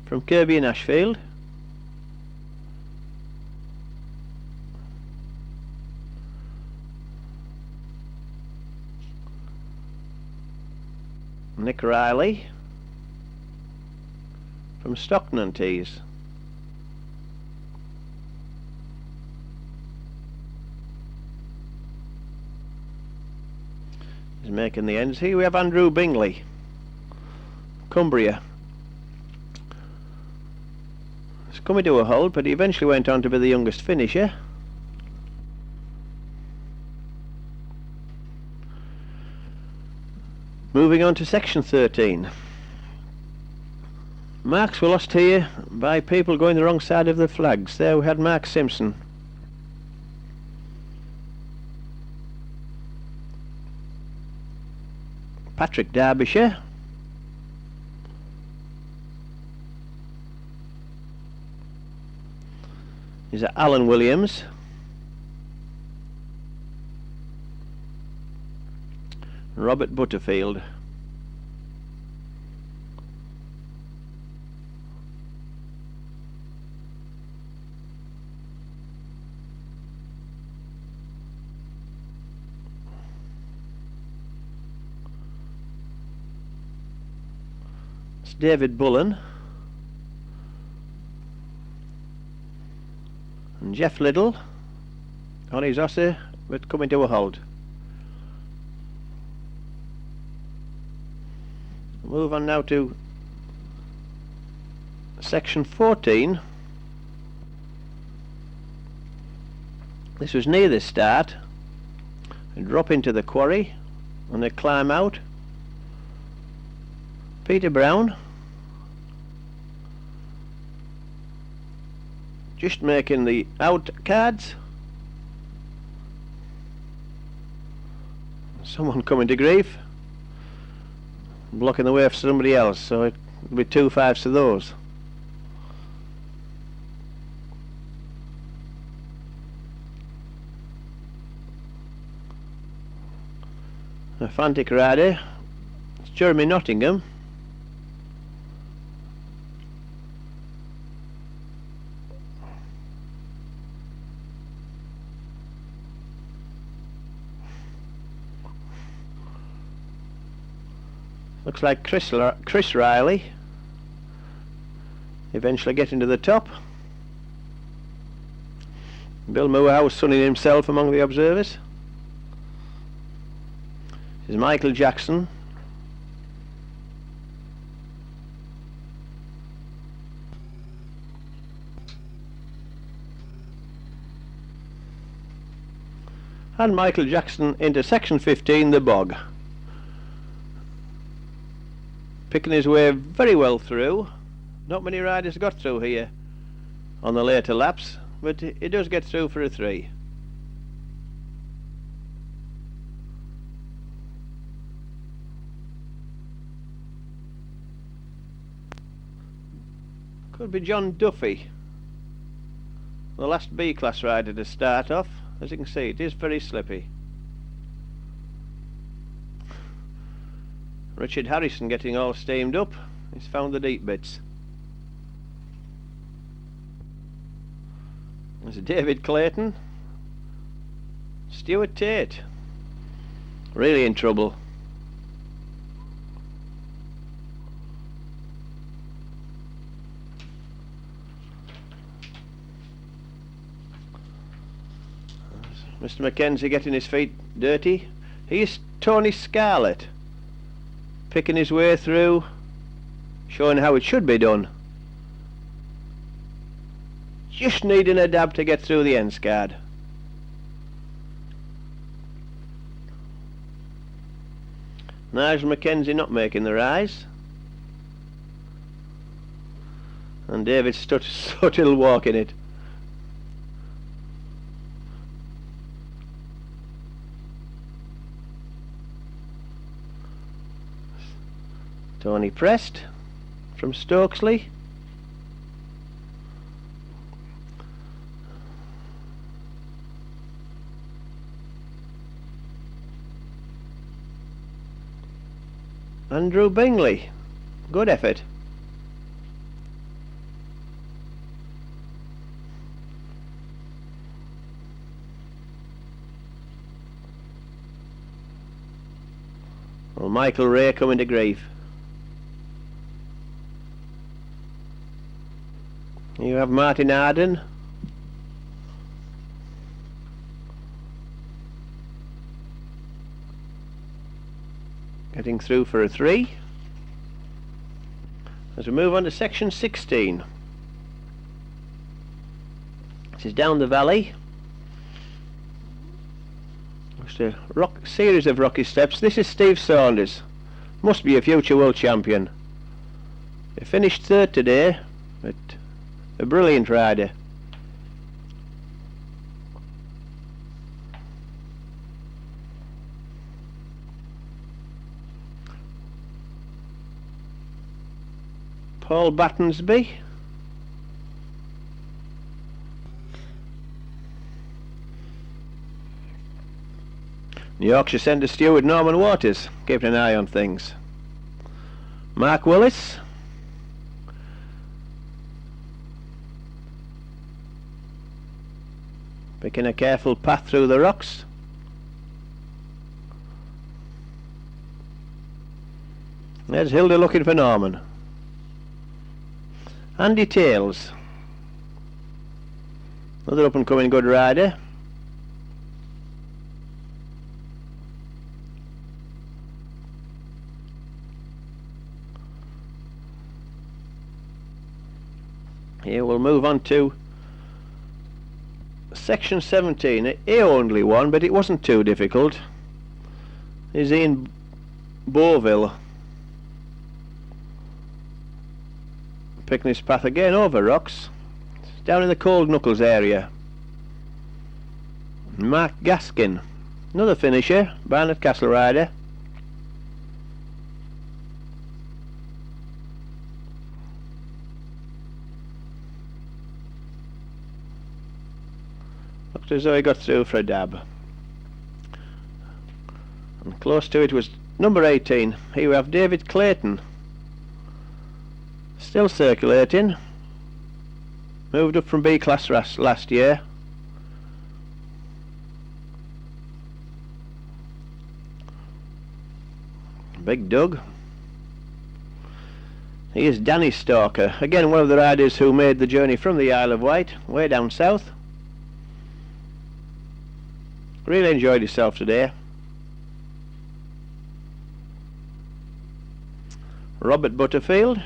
from Kirby and Ashfield. Nick Riley from Stockton and Tees. He's making the ends. Here we have Andrew Bingley, Cumbria. He's coming to a halt, but he eventually went on to be the youngest finisher. Moving on to section 13. Marks were lost here by people going the wrong side of the flags. There we had Mark Simpson. Patrick Derbyshire. Is it Alan Williams? Robert Butterfield. It's David Bullen. And Jeff Liddle on his Ossie, but coming to a halt. Move on now to section 14. This was near the start. They drop into the quarry and they climb out. Peter Brown just making the out cards. Someone coming to grief, blocking the way for somebody else, so it'll be 2 5s to those. A frantic rider. It's Jeremy Nottingham. Looks like Chris Riley eventually getting to the top. Bill Moorhouse sunning himself among the observers. This is Michael Jackson. And Michael Jackson into section 15, the bog. Picking his way very well through. Not many riders got through here on the later laps, but he does get through for a 3. Could be John Duffy, the last B-class rider to start off. As you can see, it is very slippy. Richard Harrison getting all steamed up. He's found the deep bits. There's David Clayton. Stuart Tate. Really in trouble. Mr. Mackenzie getting his feet dirty. Here's Tony Scarlett, picking his way through, showing how it should be done. Just needing a dab to get through the ends card. Nigel Mackenzie not making the rise. And David Stuttle walking it. Tony Prest from Stokesley. Andrew Bingley. Good effort. Well, Michael Ray coming to grief. You have Martin Arden. Getting through for a 3. As we move on to section 16. This is down the valley. Just a series of rocky steps. This is Steve Saunders. Must be a future world champion. He finished 3rd today, but a brilliant rider. Paul Battensby. Yorkshire Centre steward Norman Waters, keeping an eye on things. Mark Willis. Picking a careful path through the rocks. There's Hilda looking for Norman. Andy Tales. Another up and coming good rider. Here we'll move on to section 17. He only won, but it wasn't too difficult. Is in Beauville. Picking his path again over rocks. It's down in the Cold Knuckles area. Mark Gaskin. Another finisher. Barnet Castle rider. Looked as though he got through for a dab. And close to it was number 18. Here we have David Clayton. Still circulating. Moved up from B class last year. Big Doug. He is Danny Stalker. Again, one of the riders who made the journey from the Isle of Wight, way down south. Really enjoyed himself today. Robert Butterfield.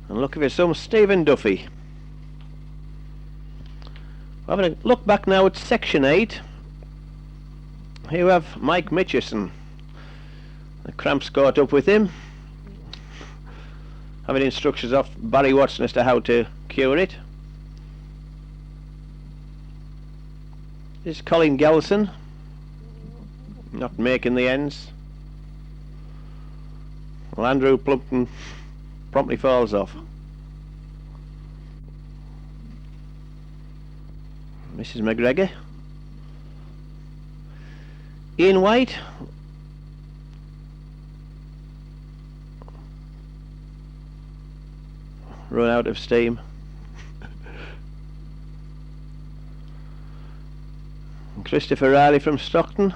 And looking for some Stephen Duffy. Having a look back now at section 8. Here we have Mike Mitchison. The cramps caught up with him. Having instructions off Barry Watson as to how to cure it. This is Colin Gelson. Not making the ends. Well, Andrew Plumpton promptly falls off. Mrs. McGregor. Ian White. Run out of steam. Christopher Riley from Stockton.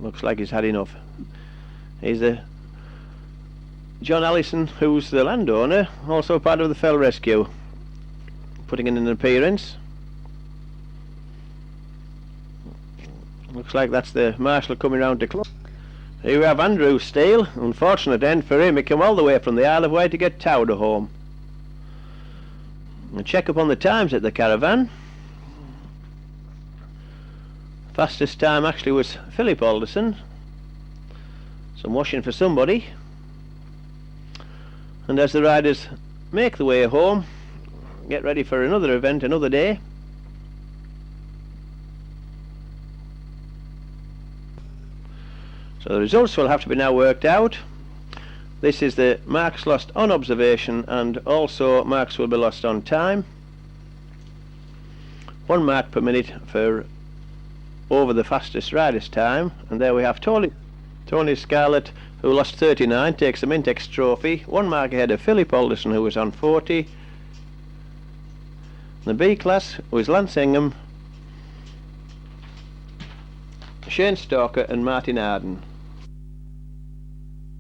Looks like he's had enough. He's John Allison, who's the landowner, also part of the Fell Rescue, putting in an appearance. Looks like that's the marshal coming round to close. Here we have Andrew Steele. Unfortunate end for him. He came all the way from the Isle of Wight to get Towder home. A check up on the times at the caravan. Fastest time actually was Philip Alderson. Some washing for somebody. And as the riders make the way home, get ready for another event another day. So the results will have to be now worked out. This is the marks lost on observation, and also marks will be lost on time. 1 mark per minute for over the fastest riders time, and there we have Tony Scarlett, who lost 39, takes the Mintex trophy, 1 mark ahead of Philip Alderson, who was on 40. The B class was Lance Ingham, Shane Stalker and Martin Arden.